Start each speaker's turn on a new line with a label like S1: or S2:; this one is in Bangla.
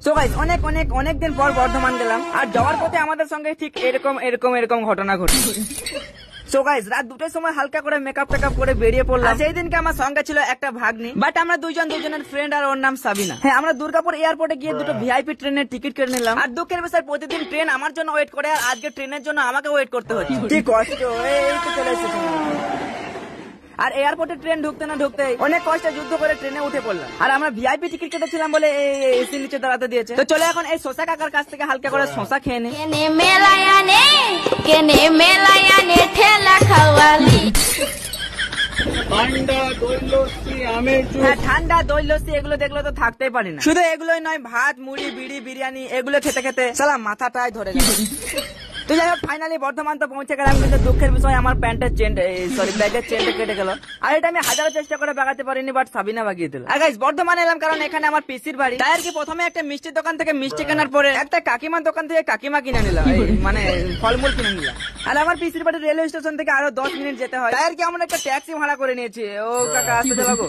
S1: সো গাইস অনেক অনেক অনেক দিন পর বর্ধমান গেলাম, আর যাওয়ার পথে আমাদের সঙ্গে ঠিক এরকম এরকম এরকম ঘটনা ঘটে। সো গাইস রাত 2টার সময় হালকা করে মেকআপ টেকআপ করে বেরিয়ে পড়লাম। সেই দিনকে আমার সঙ্গে ছিল একটা ভাগ্নি, বাট আমরা দুজনের ফ্রেন্ড, আর ওর নাম সাবিনা। হ্যাঁ, আমরা দুর্গাপুর এয়ারপোর্টে গিয়ে দুটো ভিআইপি ট্রেনের টিকিট কেটে নিলাম। আর দুঃখের বিষয় প্রতিদিন ট্রেন আমার জন্য ওয়েট করে, আর আজকে ট্রেনের জন্য আমাকে ওয়েট করতে হচ্ছে। কি কষ্ট, এই তো চলে এসেছে। আর এয়ারপোর্টে ট্রেন ঢুকতে না ঢুকতে অনেক কষ্টে যুদ্ধ করে ট্রেনে উঠে পড়লাম। আর আমরা ভিআইপি টিকিট কেটেছিলাম বলে এসি নিচে দাঁড়াতে দিয়েছে। তো চলে এখন এই শশা কাকার কাছ থেকে হালকা করে শশা খেয়ে নে। ঠান্ডা দই লস্যি এগুলো দেখলে তো থাকতেই পারি না। শুধু এগুলোই নয়, ভাত মুড়ি বিড়ি বিরিয়ানি এগুলো খেতে খেতে সালা মাথাটাই ধরে গেল। তো যাই হোক, ফাইনালি বর্ধমান তো পৌঁছে গেলাম, কিন্তু দুঃখের বিষয় আমার প্যান্টের ব্যাগের চেনটা কেটে গেল। আর এটা আমি হাজারো চেষ্টা করে বাগাতে পারিনি, বাট সাবিনা বাগিয়ে দিল। আর গাইস বর্ধমান এলাম কারণ এখানে আমার পিসির বাড়ি। তাই আর কি প্রথমে একটা মিষ্টির দোকান থেকে মিষ্টি কেনার পরে একটা কাকিমার দোকান থেকে কাকিমা কিনে নিলাম, মানে ফলমূল কিনে নিলাম। আর আমার পিসির বাড়ি রেলওয়ে স্টেশন থেকে আরো 10 মিনিট যেতে হয়, তাই আর কি আমরা একটা ট্যাক্সি ভাড়া করে নিয়েছি। ও কাকা আসতে দেবো।